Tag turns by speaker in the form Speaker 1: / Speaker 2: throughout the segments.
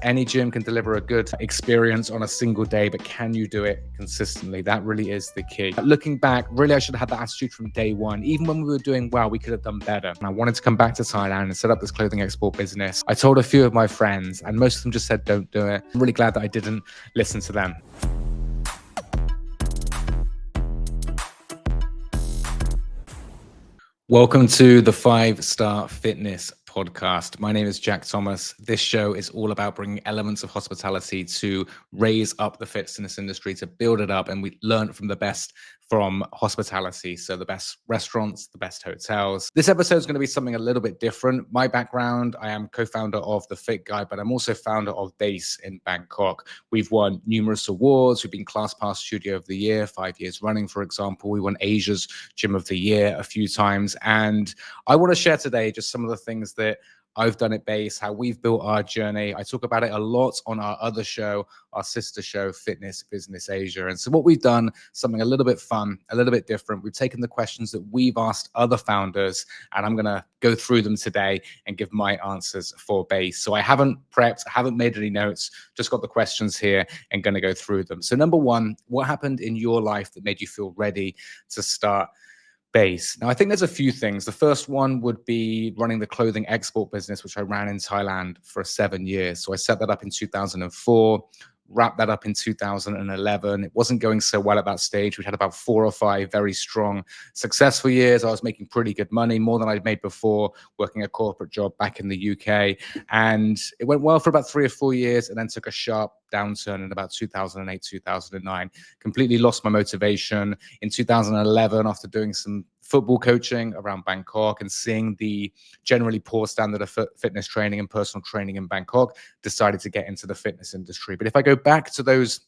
Speaker 1: Any gym can deliver a good experience on a single day, but can you do it consistently? That really is the key. Looking back, really, I should have had that attitude from day one. Even when we were doing well, we could have done better. And I wanted to come back to Thailand and set up this clothing export business. I told a few of my friends, and most of them just said, don't do it. I'm really glad that I didn't listen to them. Welcome to the 5-Star Fitness Podcast. My name is Jack Thomas. This show is all about bringing elements of hospitality to raise up the fitness industry, to build it up, and we learn from the best from hospitality. So the best restaurants, the best hotels. This episode is going to be something a little bit different. My background, I am co-founder of The Fit Guy, but I'm also founder of Base in Bangkok. We've won numerous awards. We've been ClassPass Studio of the Year 5 years running, for example. We won Asia's Gym of the Year a few times. And I want to share today just some of the things that I've done at Base, how we've built our journey. I talk about it a lot on our other show, our sister show, Fitness Business Asia. And so what we've done, something a little bit fun, a little bit different. We've taken the questions that we've asked other founders, and I'm going to go through them today and give my answers for Base. So I haven't prepped, I haven't made any notes, just got the questions here and going to go through them. So number one, what happened in your life that made you feel ready to start Base? Now, I think there's a few things. The first one would be running the clothing export business, which I ran in Thailand for 7 years. So I set that up in 2004, wrapped that up in 2011. It wasn't going so well at that stage. We had about 4 or 5 very strong, successful years. I was making pretty good money, more than I'd made before, working a corporate job back in the UK. And it went well for about 3 or 4 years and then took a sharp downturn in about 2008, 2009. Completely lost my motivation. In 2011, after doing some football coaching around Bangkok and seeing the generally poor standard of fitness training and personal training in Bangkok, decided to get into the fitness industry. But if I go back to those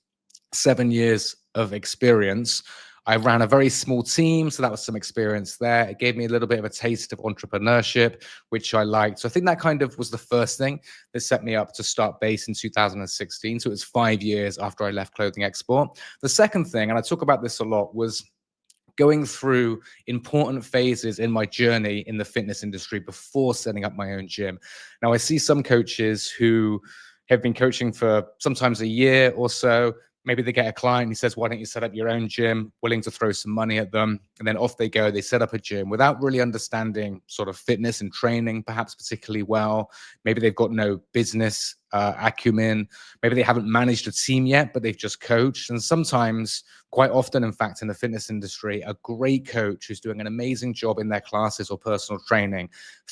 Speaker 1: 7 years of experience, I ran a very small team, so that was some experience there. It gave me a little bit of a taste of entrepreneurship, which I liked. So I think that kind of was the first thing that set me up to start Base in 2016. So it was 5 years after I left Clothing Export. The second thing, and I talk about this a lot, was going through important phases in my journey in the fitness industry before setting up my own gym. Now, I see some coaches who have been coaching for sometimes a year or so. Maybe they get a client, he says, why don't you set up your own gym, willing to throw some money at them. And then off they go, they set up a gym without really understanding sort of fitness and training, perhaps particularly well. Maybe they've got no business acumen. Maybe they haven't managed a team yet, but they've just coached. And sometimes, quite often, in fact, in the fitness industry, a great coach who's doing an amazing job in their classes or personal training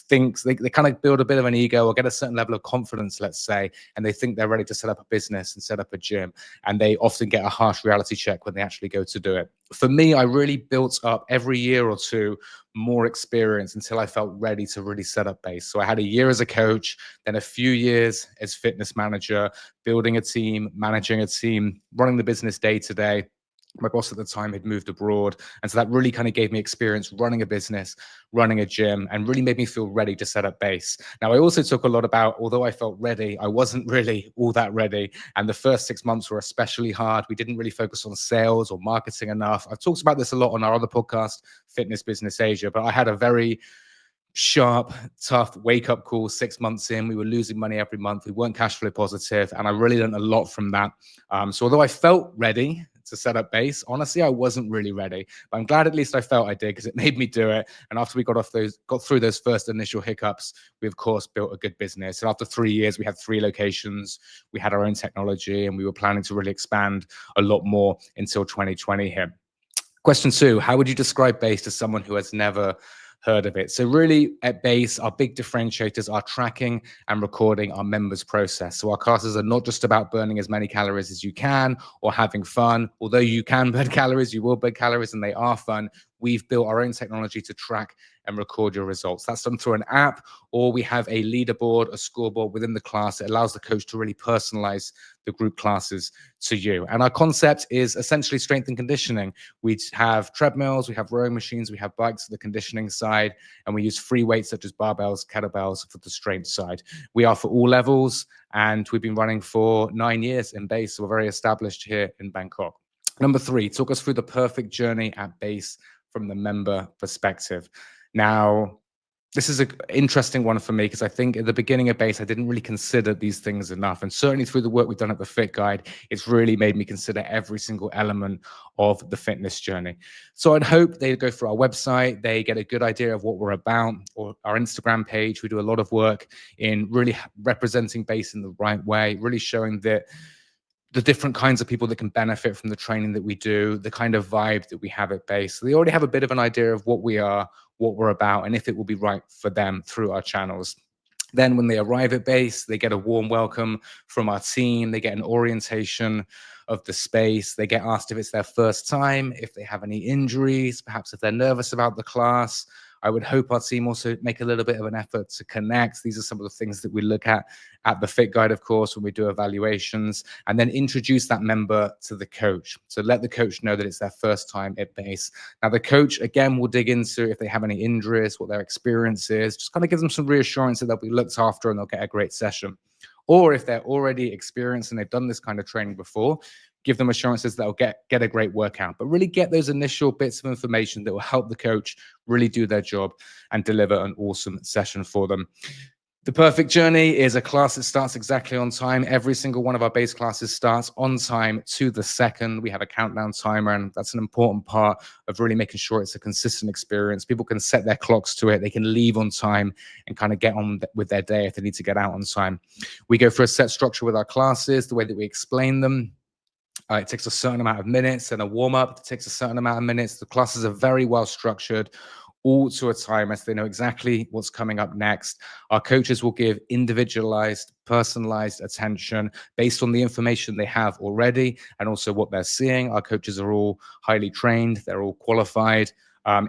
Speaker 1: thinks they kind of build a bit of an ego or get a certain level of confidence, let's say, and they think they're ready to set up a business and set up a gym. And they often get a harsh reality check when they actually go to do it. For me, I really built up every year or two more experience until I felt ready to really set up Base. So I had a year as a coach, then a few years as fitness manager, building a team, managing a team, running the business day to day. My boss at the time had moved abroad. And so that really kind of gave me experience running a business, running a gym, and really made me feel ready to set up Base. Now, I also talk a lot about, although I felt ready, I wasn't really all that ready. And the first 6 months were especially hard. We didn't really focus on sales or marketing enough. I've talked about this a lot on our other podcast, Fitness Business Asia, but I had a very sharp, tough wake-up call 6 months in. We were losing money every month. We weren't cash flow positive, and I really learned a lot from that. So although I felt ready to set up Base, honestly, I wasn't really ready. But I'm glad at least I felt I did, because it made me do it. And after we got through those first initial hiccups, we of course built a good business. And after 3 years, we had 3 locations. We had our own technology, and we were planning to really expand a lot more until 2020 hit. Question 2, how would you describe Base to someone who has never heard of it? So really at Base, our big differentiators are tracking and recording our members' process. So our classes are not just about burning as many calories as you can or having fun. Although you can burn calories, you will burn calories, and they are fun. We've built our own technology to track and record your results. That's done through an app, or we have a leaderboard, a scoreboard within the class. It allows the coach to really personalize the group classes to you. And our concept is essentially strength and conditioning. We have treadmills, we have rowing machines, we have bikes for the conditioning side, and we use free weights such as barbells, kettlebells for the strength side. We are for all levels, and we've been running for 9 years in Base, so we're very established here in Bangkok. Number 3, talk us through the perfect journey at Base from the member perspective. Now, This is an interesting one for me because I think at the beginning of base, I didn't really consider these things enough. And certainly through the work we've done at the Fit Guide, it's really made me consider every single element of the fitness journey. So I'd hope they go through our website, they get a good idea of what we're about, or our Instagram page. We do a lot of work in really representing base in the right way, really showing that the different kinds of people that can benefit from the training that we do, the kind of vibe that we have at base. So they already have a bit of an idea of what we are, what we're about, and if it will be right for them through our channels. Then when they arrive at base, they get a warm welcome from our team. They get an orientation of the space. They get asked if it's their first time, if they have any injuries, perhaps if they're nervous about the class. I would hope our team also make a little bit of an effort to connect. These are some of the things that we look at the Fit Guide, of course, when we do evaluations, and then introduce that member to the coach. So let the coach know that it's their first time at base. Now, the coach, again, will dig into if they have any injuries, what their experience is, just kind of gives them some reassurance that they'll be looked after and they'll get a great session. Or if they're already experienced and they've done this kind of training before, give them assurances that they'll get a great workout. But really get those initial bits of information that will help the coach really do their job and deliver an awesome session for them. The perfect journey is a class that starts exactly on time. Every single one of our base classes starts on time to the second. We have a countdown timer, and that's an important part of really making sure it's a consistent experience. People can set their clocks to it. They can leave on time and kind of get on with their day if they need to get out on time. We go through a set structure with our classes, the way that we explain them. It takes a certain amount of minutes, and a warm-up takes a certain amount of minutes. The classes are very well structured, all to a timer, so they know exactly what's coming up next. Our coaches will give individualized, personalized attention based on the information they have already and also what they're seeing. Our coaches are all highly trained. They're all qualified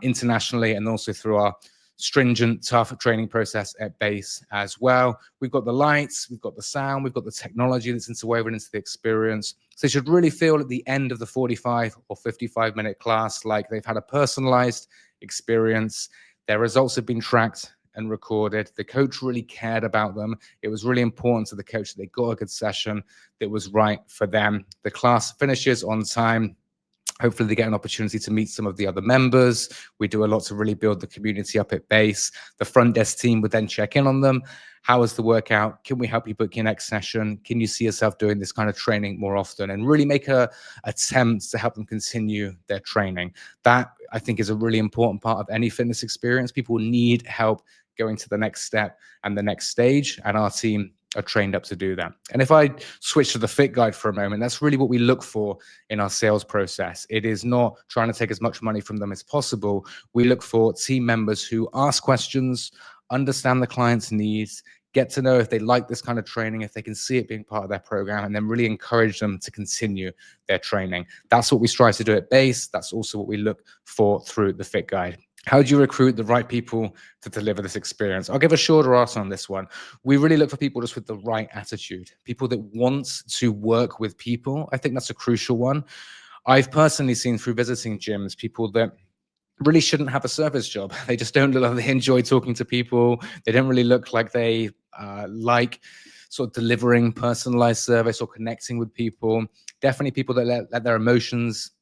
Speaker 1: internationally and also through our stringent, tough training process at base as well. We've got the lights, we've got the sound, we've got the technology that's interwoven into the experience. So they should really feel at the end of the 45 or 55-minute class like they've had a personalized experience. Their results have been tracked and recorded. The coach really cared about them. It was really important to the coach that they got a good session that was right for them. The class finishes on time. Hopefully they get an opportunity to meet some of the other members. We do a lot to really build the community up at base. The front desk team would then check in on them. How was the workout? Can we help you book your next session? Can you see yourself doing this kind of training more often? And really make a attempt to help them continue their training. That, I think, is a really important part of any fitness experience. People need help going to the next step and the next stage, and our team are trained up to do that. And if I switch to the Fit Guide for a moment, that's really what we look for in our sales process. It is not trying to take as much money from them as possible. We look for team members who ask questions, understand the client's needs, get to know if they like this kind of training, if they can see it being part of their program, and then really encourage them to continue their training. That's what we strive to do at base. That's also what we look for through the Fit Guide. How do you recruit the right people to deliver this experience? I'll give a shorter answer on this one. We really look for people just with the right attitude, people that want to work with people. I think that's a crucial one. I've personally seen through visiting gyms, people that really shouldn't have a service job. They just don't look like they enjoy talking to people. They don't really look like they like sort of delivering personalized service or connecting with people. Definitely people that let their emotions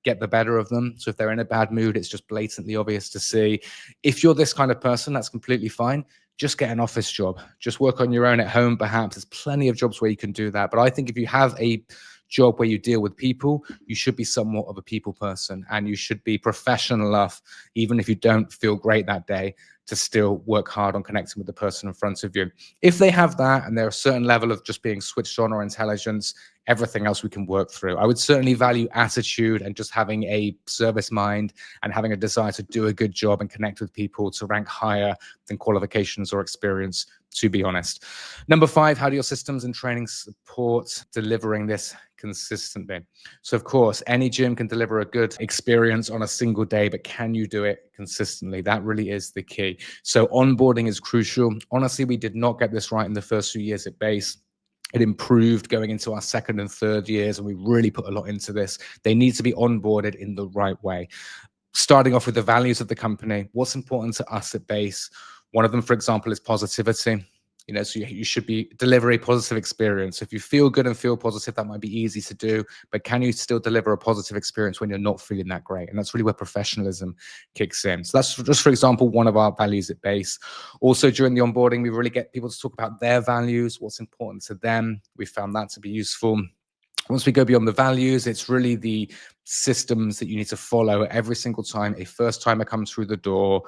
Speaker 1: get the better of them. So if they're in a bad mood, it's just blatantly obvious to see. If you're this kind of person, that's completely fine. Just get an office job. Just work on your own at home, perhaps. There's plenty of jobs where you can do that. But I think if you have a job where you deal with people, you should be somewhat of a people person, and you should be professional enough, even if you don't feel great that day, to still work hard on connecting with the person in front of you. If they have that and they're a certain level of just being switched on or intelligence, everything else we can work through. I would certainly value attitude and just having a service mind and having a desire to do a good job and connect with people to rank higher than qualifications or experience, to be honest. Number 5, how do your systems and training support delivering this consistently? So of course, any gym can deliver a good experience on a single day, but can you do it consistently? That really is the key. So onboarding is crucial. Honestly, we did not get this right in the first few years at base. It improved going into our second and third years, and we really put a lot into this. They need to be onboarded in the right way. Starting off with the values of the company, what's important to us at base. One of them, for example, is positivity. So you should be deliver a positive experience. If you feel good and feel positive, that might be easy to do, but can you still deliver a positive experience when you're not feeling that great? And that's really where professionalism kicks in. So that's just, for example, one of our values at Base. Also, during the onboarding, we really get people to talk about their values, what's important to them. We found that to be useful. Once we go beyond the values, it's really the systems that you need to follow every single time a first timer comes through the door.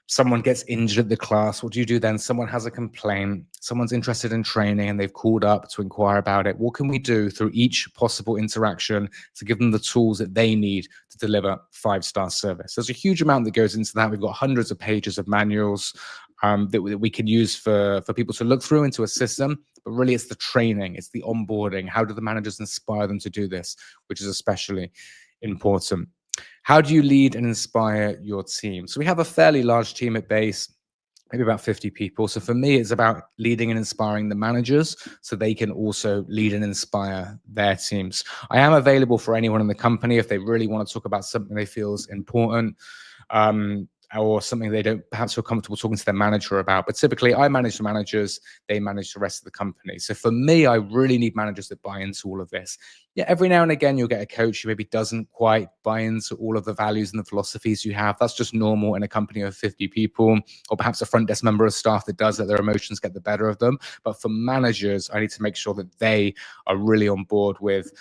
Speaker 1: Someone gets injured at the class. What do you do then? Someone has a complaint. Someone's interested in training and they've called up to inquire about it. What can we do through each possible interaction to give them the tools that they need to deliver 5-star service? There's a huge amount that goes into that. We've got hundreds of pages of manuals that we can use for people to look through into a system. But really, it's the training, it's the onboarding. How do the managers inspire them to do this, which is especially important. How do you lead and inspire your team? So we have a fairly large team at Base, maybe about 50 people. So for me, it's about leading and inspiring the managers so they can also lead and inspire their teams. I am available for anyone in the company if they really want to talk about something they feel is important. Or something they don't perhaps feel comfortable talking to their manager about. But typically, I manage the managers, they manage the rest of the company. So for me, I really need managers that buy into all of this. Yeah, every now and again, you'll get a coach who maybe doesn't quite buy into all of the values and the philosophies you have. That's just normal in a company of 50 people, or perhaps a front desk member of staff that does let their emotions get the better of them. But for managers, I need to make sure that they are really on board with,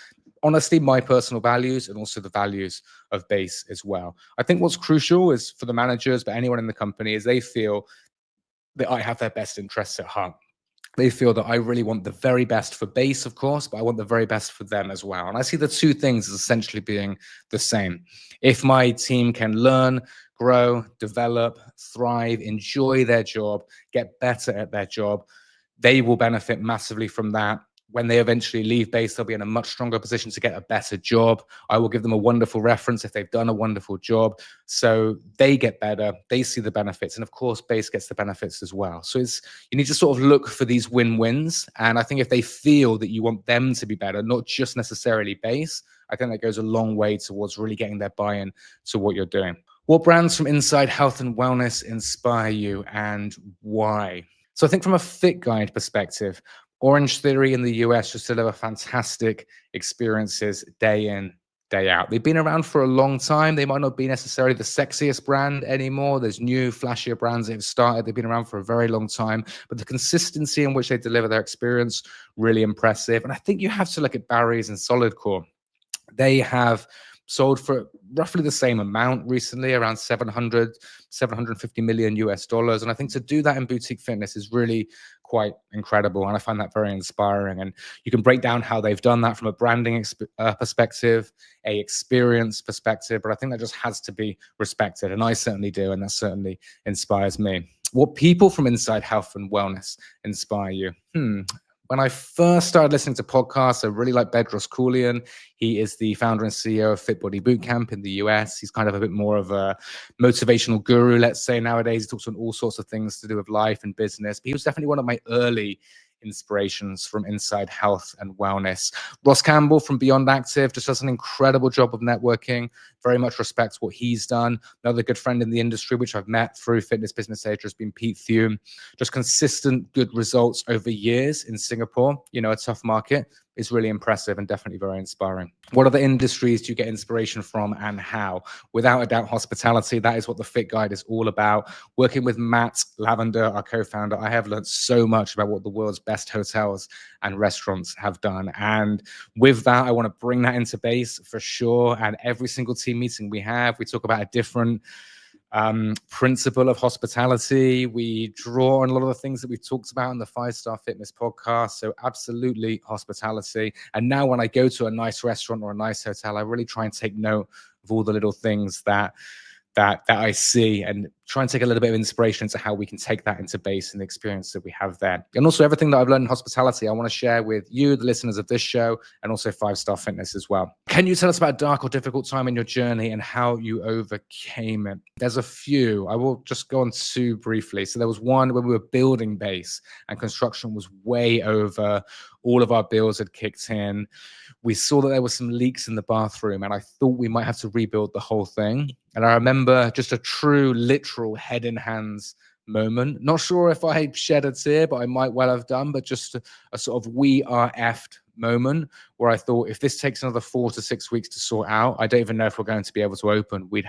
Speaker 1: honestly, my personal values and also the values of Base as well. I think what's crucial is for the managers, but anyone in the company, is they feel that I have their best interests at heart. They feel that I really want the very best for Base, of course, but I want the very best for them as well. And I see the two things as essentially being the same. If my team can learn, grow, develop, thrive, enjoy their job, get better at their job, they will benefit massively from that. When they eventually leave Base, they'll be in a much stronger position to get a better job. I will give them a wonderful reference if they've done a wonderful job. So they get better, they see the benefits, and of course, Base gets the benefits as well. So you need to sort of look for these win-wins. And I think if they feel that you want them to be better, not just necessarily Base, I think that goes a long way towards really getting their buy-in to what you're doing. What brands from inside health and wellness inspire you and why? So I think from a fit guide perspective, Orange Theory in the US just deliver fantastic experiences day in, day out. They've been around for a long time. They might not be necessarily the sexiest brand anymore. There's new, flashier brands that have started. They've been around for a very long time, but the consistency in which they deliver their experience, really impressive. And I think you have to look at Barry's and Solid Core. They have sold for roughly the same amount recently, around 750 million US dollars. And I think to do that in boutique fitness is really quite incredible. And I find that very inspiring. And you can break down how they've done that from a branding perspective, a experience perspective, but I think that just has to be respected. And I certainly do. And that certainly inspires me. What people from inside health and wellness inspire you? When I first started listening to podcasts, I really like Bedros Keuilian. He is the founder and CEO of Fit Body Bootcamp in the US. He's kind of a bit more of a motivational guru, let's say, nowadays. He talks on all sorts of things to do with life and business. But he was definitely one of my early inspirations from inside health and wellness. Ross Campbell from Beyond Active just does an incredible job of networking. Very much respects what he's done. Another good friend in the industry, which I've met through Fitness Business Age, has been Pete Thume. Just consistent good results over years in Singapore. A tough market is really impressive and definitely very inspiring. What other industries do you get inspiration from and how? Without a doubt, hospitality. That is what the Fit Guide is all about. Working with Matt Lavender, our co-founder, I have learned so much about what the world's best hotels and restaurants have done. And with that, I want to bring that into Base for sure. And every single team meeting we have, we talk about a different principle of hospitality. We draw on a lot of the things that we've talked about in the 5-Star Fitness podcast. So absolutely hospitality. And now when I go to a nice restaurant or a nice hotel, I really try and take note of all the little things that I see and try and take a little bit of inspiration into how we can take that into Base and the experience that we have there. And also everything that I've learned in hospitality, I want to share with you, the listeners of this show, and also 5-Star Fitness as well. Can you tell us about a dark or difficult time in your journey and how you overcame it? There's a few. I will just go on two briefly. So there was one when we were building Base and construction was way over. All of our bills had kicked in. We saw that there were some leaks in the bathroom and I thought we might have to rebuild the whole thing. And I remember just a true, literal head in hands moment. Not sure if I shed a tear, but I might well have done, but just a sort of we are effed moment where I thought, if this takes another 4 to 6 weeks to sort out, I don't even know if we're going to be able to open. We'd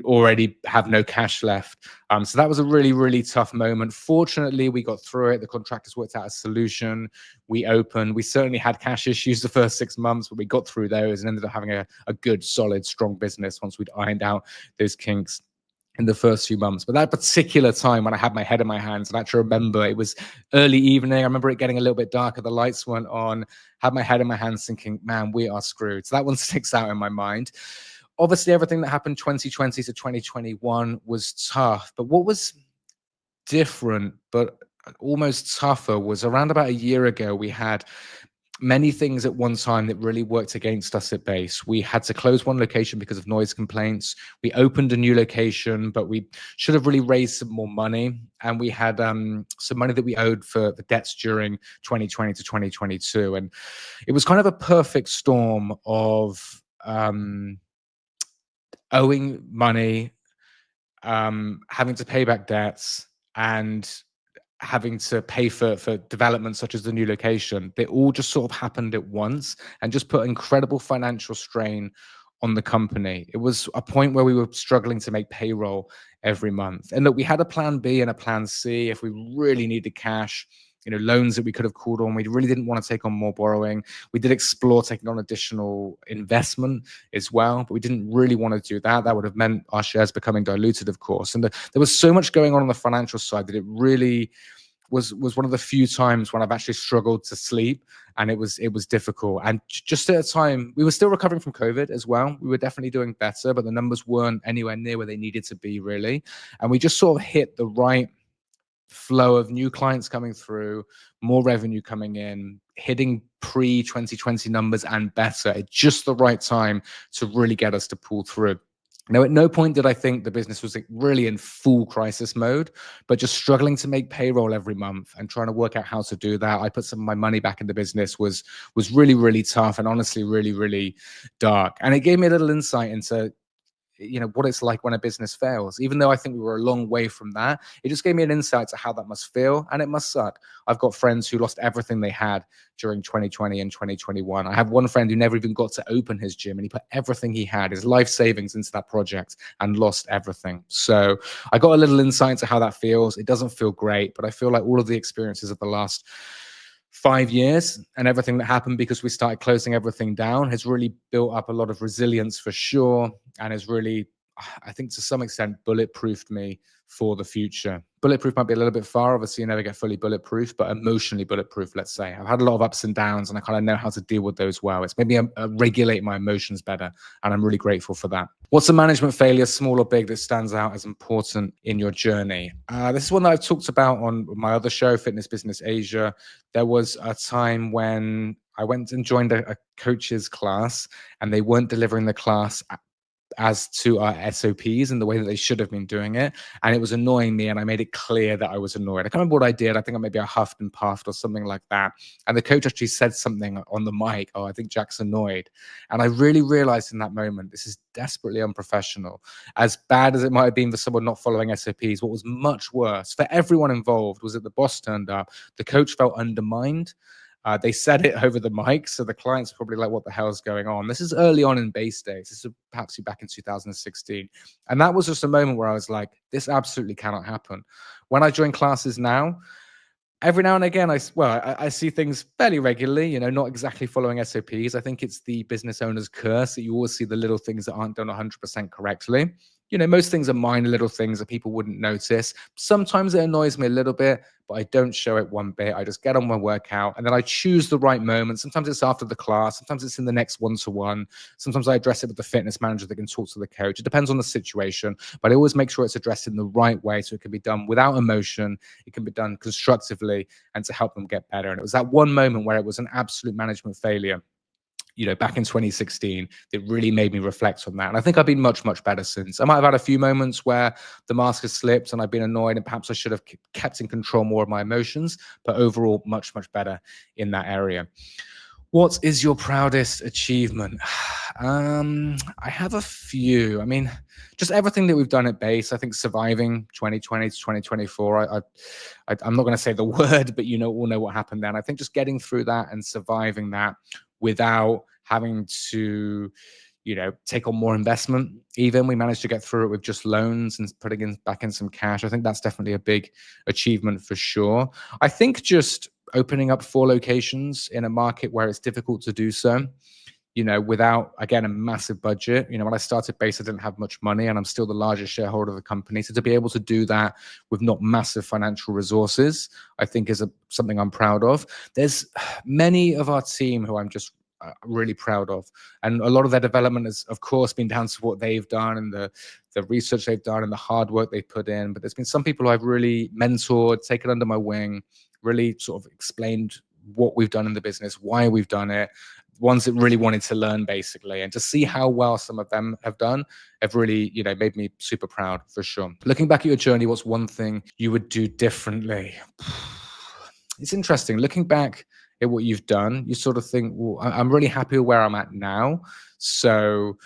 Speaker 1: already have no cash left. So that was a really, really tough moment. Fortunately, we got through it. The contractors worked out a solution. We opened. We certainly had cash issues the first 6 months, but we got through those and ended up having a good, solid, strong business once we'd ironed out those kinks in the first few months. But that particular time when I had my head in my hands, and I actually remember it was early evening. I remember it getting a little bit darker. The lights weren't on. Had my head in my hands thinking, man, we are screwed. So that one sticks out in my mind. Obviously, everything that happened 2020 to 2021 was tough. But what was different, but almost tougher, was around about a year ago, we had many things at one time that really worked against us at base. We had to close one location because of noise complaints. We opened a new location, but we should have really raised some more money. And we had some money that we owed for the debts during 2020 to 2022. And it was kind of a perfect storm of owing money, having to pay back debts, and having to pay for developments such as the new location. They all just sort of happened at once and just put incredible financial strain on the company. It was a point where we were struggling to make payroll every month. And look, we had a plan B and a plan C if we really needed cash, loans that we could have called on. We really didn't want to take on more borrowing. We did explore taking on additional investment as well, but we didn't really want to do that. That would have meant our shares becoming diluted, of course. And there was so much going on the financial side that it really was one of the few times when I've actually struggled to sleep, and it was difficult. And just at a time, we were still recovering from COVID as well. We were definitely doing better, but the numbers weren't anywhere near where they needed to be, really. And we just sort of hit the right flow of new clients coming through, more revenue coming in, hitting pre-2020 numbers and better at just the right time to really get us to pull through. Now, at no point did I think the business was really in full crisis mode, but just struggling to make payroll every month and trying to work out how to do that. I put some of my money back in the business was really, really tough, and honestly, really, really dark. And it gave me a little insight into what it's like when a business fails. Even though I think we were a long way from that, it just gave me an insight to how that must feel, and it must suck. I've got friends who lost everything they had during 2020 and 2021. I have one friend who never even got to open his gym, and he put everything he had, his life savings, into that project and lost everything. So I got a little insight into how that feels. It doesn't feel great, but I feel like all of the experiences of the last 5 years and everything that happened because we started closing everything down has really built up a lot of resilience for sure, and has really, I think, to some extent, bulletproofed me for the future. Bulletproof might be a little bit far. Obviously, you never get fully bulletproof, but emotionally bulletproof, let's say. I've had a lot of ups and downs, and I kind of know how to deal with those well. It's made me regulate my emotions better, and I'm really grateful for that. What's a management failure, small or big, that stands out as important in your journey? This is one that I've talked about on my other show, Fitness Business Asia. There was a time when I went and joined a coach's class, and they weren't delivering the class as to our SOPs and the way that they should have been doing it. And it was annoying me, and I made it clear that I was annoyed. I can't remember what I did. I think maybe I huffed and puffed or something like that. And the coach actually said something on the mic, "Oh, I think Jack's annoyed." And I really realized in that moment, this is desperately unprofessional. As bad as it might have been for someone not following SOPs, what was much worse for everyone involved was that the boss turned up, the coach felt undermined. They said it over the mic, so the client's probably like, what the hell is going on? This is early on in base days. This is perhaps back in 2016. And that was just a moment where I was like, this absolutely cannot happen. When I join classes now, every now and again, I see things fairly regularly, not exactly following SOPs. I think it's the business owner's curse that you always see the little things that aren't done 100% correctly. Most things are minor little things that people wouldn't notice. Sometimes it annoys me a little bit, but I don't show it one bit. I just get on my workout, and then I choose the right moment. Sometimes it's after the class. Sometimes it's in the next one-to-one. Sometimes I address it with the fitness manager that can talk to the coach. It depends on the situation, but I always make sure it's addressed in the right way so it can be done without emotion. It can be done constructively and to help them get better. And it was that one moment where it was an absolute management failure, back in 2016, that really made me reflect on that. And I think I've been much, much better since. I might have had a few moments where the mask has slipped and I've been annoyed, and perhaps I should have kept in control more of my emotions, but overall, much, much better in that area. What is your proudest achievement? I have a few. I mean, just everything that we've done at base. I think surviving 2020 to 2024. I'm not going to say the word, but all know what happened then. I think just getting through that and surviving that without having to, take on more investment. Even we managed to get through it with just loans and putting back in some cash. I think that's definitely a big achievement for sure. I think just opening up 4 locations in a market where it's difficult to do so, without, again, a massive budget. When I started base, I didn't have much money and I'm still the largest shareholder of the company. So to be able to do that with not massive financial resources, I think is something I'm proud of. There's many of our team who I'm just really proud of. And a lot of their development has, of course, been down to what they've done and the research they've done and the hard work they've put in. But there's been some people who I've really mentored, taken under my wing, really sort of explained what we've done in the business, why we've done it, ones that really wanted to learn, basically. And to see how well some of them have done have really, made me super proud, for sure. Looking back at your journey, what's one thing you would do differently? It's interesting. Looking back at what you've done, you sort of think, well, I'm really happy with where I'm at now. So,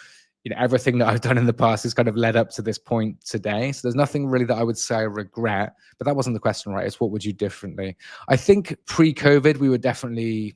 Speaker 1: everything that I've done in the past has kind of led up to this point today. So there's nothing really that I would say I regret, but that wasn't the question, right? It's what would you differently? I think pre-COVID, we were definitely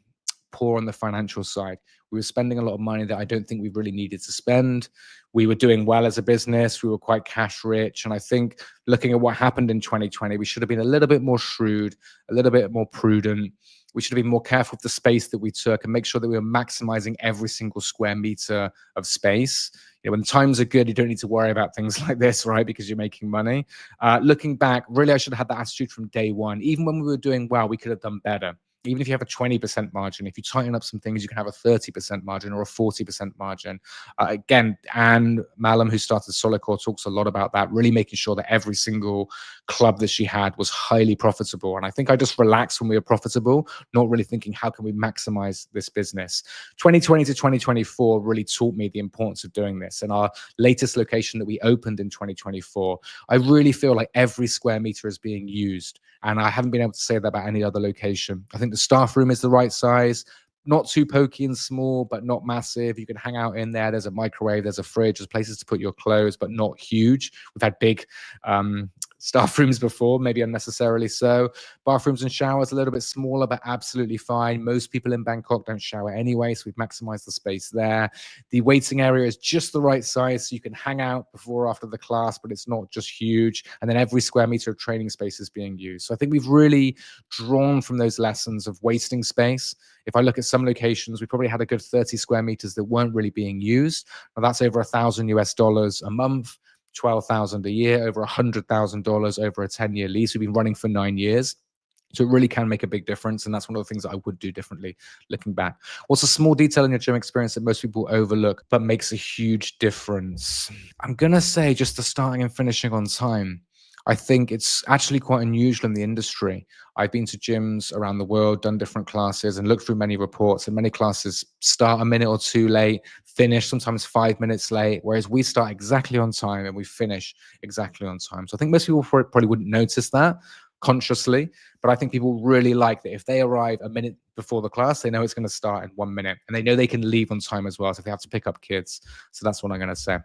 Speaker 1: poor on the financial side. We were spending a lot of money that I don't think we really needed to spend. We were doing well as a business. We were quite cash rich. And I think looking at what happened in 2020, we should have been a little bit more shrewd, a little bit more prudent. We should have been more careful with the space that we took and make sure that we were maximizing every single square meter of space. When times are good, you don't need to worry about things like this, right? Because you're making money. Looking back, really, I should have had that attitude from day one. Even when we were doing well, we could have done better. Even if you have a 20% margin, if you tighten up some things, you can have a 30% margin or a 40% margin. Again, Anne Malum, who started Solidcore, talks a lot about that, really making sure that every single club that she had was highly profitable. And I think I just relaxed when we were profitable, not really thinking, how can we maximize this business? 2020 to 2024 really taught me the importance of doing this. And our latest location that we opened in 2024, I really feel like every square meter is being used. And I haven't been able to say that about any other location. I think the staff room is the right size, not too pokey and small, but not massive. You can hang out in there. There's a microwave, there's a fridge, there's places to put your clothes, but not huge. We've had big staff rooms before, maybe unnecessarily so. Bathrooms and showers a little bit smaller, but absolutely fine. Most people in Bangkok don't shower anyway, so we've maximized the space there. The waiting area is just the right size, so you can hang out before or after the class, but it's not just huge. And then every square meter of training space is being used. So I think we've really drawn from those lessons of wasting space. If I look at some locations, we probably had a good 30 square meters that weren't really being used. Now that's over $1,000 a month. 12,000 a year, over $100,000 over a 10-year lease. We've been running for 9 years. So it really can make a big difference. And that's one of the things that I would do differently looking back. What's a small detail in your gym experience that most people overlook but makes a huge difference? I'm going to say just the starting and finishing on time. I think it's actually quite unusual in the industry. I've been to gyms around the world, done different classes and looked through many reports, and many classes start a minute or two late, finish sometimes 5 minutes late, whereas we start exactly on time and we finish exactly on time. So I think most people probably wouldn't notice that consciously, but I think people really like that if they arrive a minute before the class, they know it's going to start in 1 minute and they know they can leave on time as well. So if they have to pick up kids. So that's what I'm going to say.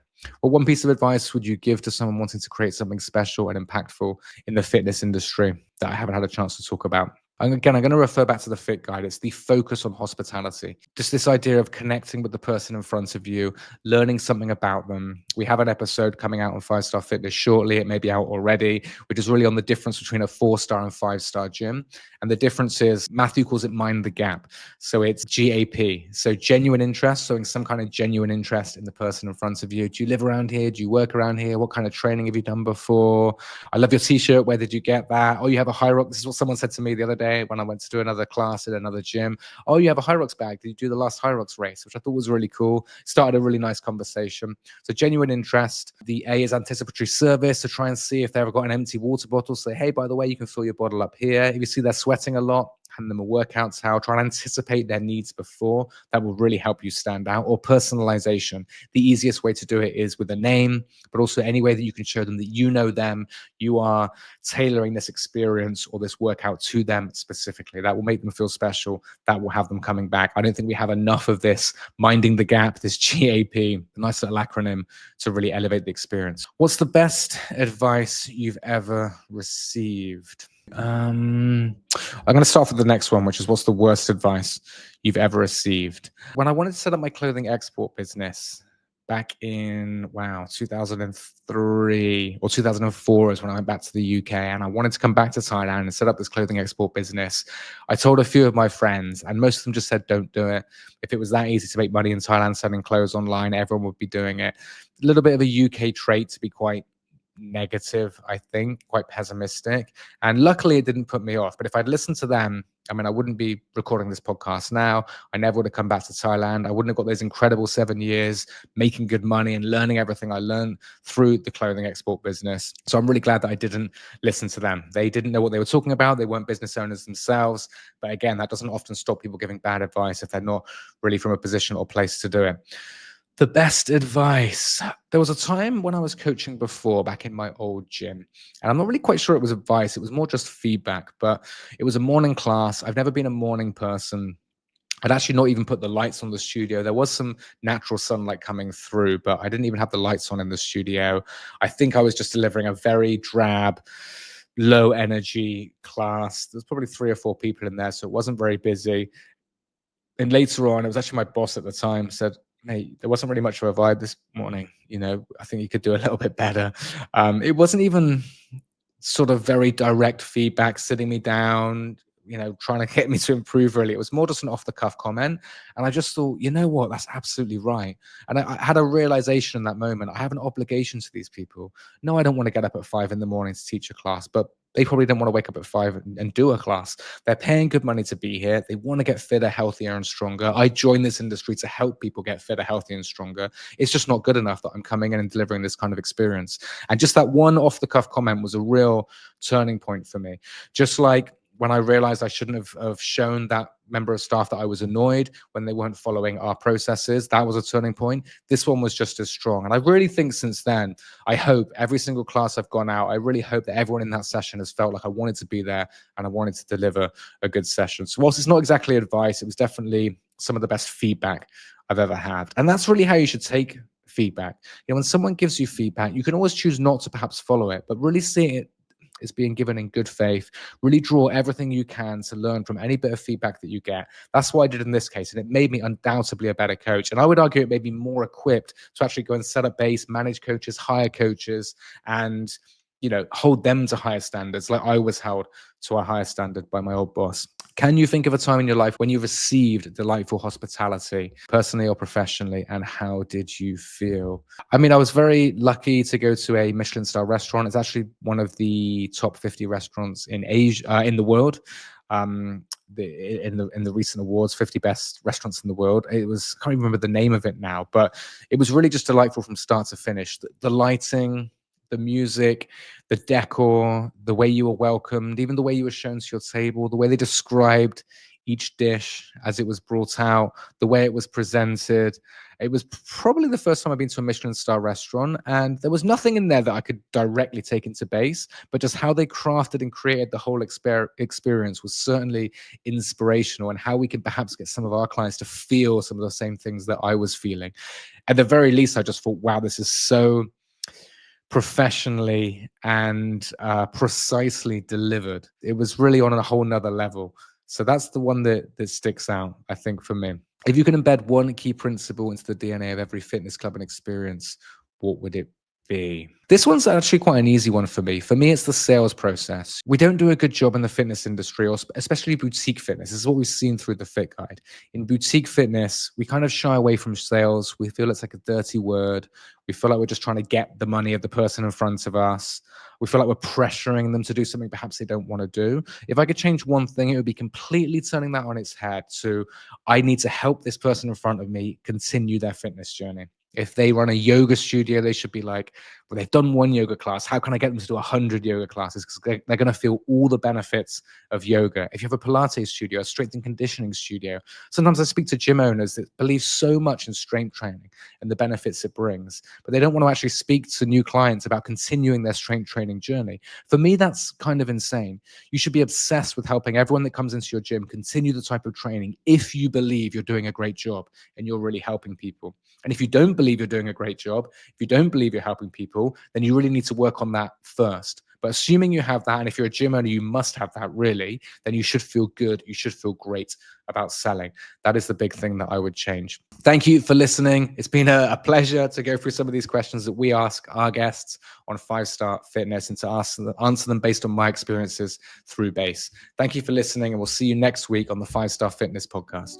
Speaker 1: Well, one piece of advice would you give to someone wanting to create something special and impactful in the fitness industry that I haven't had a chance to talk about? Again, I'm going to refer back to the Fit Guide. It's the focus on hospitality. Just this idea of connecting with the person in front of you, learning something about them. We have an episode coming out on 5-Star Fitness shortly. It may be out already, which is really on the difference between a 4-star and 5-star gym. And the difference is, Matthew calls it mind the gap. So it's GAP. So genuine interest, showing some kind of genuine interest in the person in front of you. Do you live around here? Do you work around here? What kind of training have you done before? I love your t-shirt. Where did you get that? Oh, you have a Hyrox. This is what someone said to me the other day when I went to do another class at another gym. Oh, you have a Hyrox bag. Did you do the last Hyrox race? Which I thought was really cool. Started a really nice conversation. So genuine interest. The A is anticipatory service, to try and see if they've got an empty water bottle. Say, hey, by the way, you can fill your bottle up here. If you see they're sweating a lot, hand them a workout towel, try and anticipate their needs before. That will really help you stand out. Or personalization. The easiest way to do it is with a name, but also any way that you can show them that you know them, you are tailoring this experience or this workout to them specifically. That will make them feel special. That will have them coming back. I don't think we have enough of this minding the gap, this GAP, a nice little acronym to really elevate the experience. What's the best advice you've ever received? I'm going to start with the next one, which is what's the worst advice you've ever received? When I wanted to set up my clothing export business back in, 2003 or 2004 is when I went back to the UK, and I wanted to come back to Thailand and set up this clothing export business. I told a few of my friends, and most of them just said, don't do it. If it was that easy to make money in Thailand selling clothes online, everyone would be doing it. A little bit of a UK trait to be quite negative, I think, quite pessimistic. And luckily it didn't put me off. But if I'd listened to them, I mean, I wouldn't be recording this podcast now. I never would have come back to Thailand. I wouldn't have got those incredible 7 years making good money and learning everything I learned through the clothing export business. So I'm really glad that I didn't listen to them. They didn't know what they were talking about. They weren't business owners themselves. But again, that doesn't often stop people giving bad advice if they're not really from a position or place to do it. The best advice. There was a time when I was coaching before, back in my old gym, and I'm not really quite sure it was advice. It was more just feedback, but it was a morning class. I've never been a morning person. I'd actually not even put the lights on the studio. There was some natural sunlight coming through, but I didn't even have the lights on in the studio. I think I was just delivering a very drab, low energy class. There's probably 3 or 4 people in there, so it wasn't very busy. And later on, it was actually my boss at the time said, mate, there wasn't really much of a vibe this morning. I think you could do a little bit better. It wasn't even sort of very direct feedback, sitting me down, trying to get me to improve, really. It was more just an off the cuff comment. And I just thought, you know what, that's absolutely right. And I had a realization in that moment. I have an obligation to these people. No, I don't want to get up at 5 in the morning to teach a class, but they probably don't want to wake up at 5 and do a class. They're paying good money to be here. They want to get fitter, healthier, and stronger. I joined this industry to help people get fitter, healthier, and stronger. It's just not good enough that I'm coming in and delivering this kind of experience. And just that one off the cuff comment was a real turning point for me. Just like when I realized I shouldn't have shown that member of staff that I was annoyed when they weren't following our processes, that was a turning point. This one was just as strong. And I really think since then, I hope every single class I've gone out, I really hope that everyone in that session has felt like I wanted to be there and I wanted to deliver a good session. So whilst it's not exactly advice, it was definitely some of the best feedback I've ever had. And that's really how you should take feedback. When someone gives you feedback, you can always choose not to perhaps follow it, but really see it is being given in good faith. Really draw everything you can to learn from any bit of feedback that you get. That's what I did in this case, and it made me undoubtedly a better coach. And I would argue it made me more equipped to actually go and set up base, manage coaches, hire coaches, and hold them to higher standards, like I was held to a higher standard by my old boss. Can you think of a time in your life when you received delightful hospitality, personally or professionally, and how did you feel? I mean, I was very lucky to go to a Michelin-star restaurant. It's actually one of the top 50 restaurants in Asia, in the world. In the recent awards, 50 best restaurants in the world. I can't even remember the name of it now, but it was really just delightful from start to finish. The lighting, the music, the decor, the way you were welcomed, even the way you were shown to your table, the way they described each dish as it was brought out, the way it was presented. It was probably the first time I've been to a Michelin-star restaurant, and there was nothing in there that I could directly take into base, but just how they crafted and created the whole experience was certainly inspirational, and how we could perhaps get some of our clients to feel some of the same things that I was feeling. At the very least, I just thought, wow, this is so professionally and precisely delivered. It was really on a whole nother level. So that's the one that sticks out, I think, for me. If you can embed one key principle into the DNA of every fitness club and experience, what would it be? This one's actually quite an easy one for me. For me, it's the sales process. We don't do a good job in the fitness industry, or especially boutique fitness. This is what we've seen through the Fit Guide. In boutique fitness, we kind of shy away from sales. We feel it's like a dirty word. We feel like we're just trying to get the money of the person in front of us. We feel like we're pressuring them to do something perhaps they don't want to do. If I could change one thing, it would be completely turning that on its head to, I need to help this person in front of me continue their fitness journey. If they run a yoga studio, they should be like, well, they've done one yoga class. How can I get them to do 100 yoga classes? Because they're going to feel all the benefits of yoga. If you have a Pilates studio, a strength and conditioning studio, sometimes I speak to gym owners that believe so much in strength training and the benefits it brings, but they don't want to actually speak to new clients about continuing their strength training journey. For me, that's kind of insane. You should be obsessed with helping everyone that comes into your gym continue the type of training if you believe you're doing a great job and you're really helping people. And if you don't believe you're doing a great job, if you don't believe you're helping people, then you really need to work on that first. But assuming you have that, and if you're a gym owner, you must have that really, then you should feel good. You should feel great about selling. That is the big thing that I would change. Thank you for listening. It's been a pleasure to go through some of these questions that we ask our guests on 5-Star Fitness and to answer them based on my experiences through Base. Thank you for listening, and we'll see you next week on the 5-Star Fitness podcast.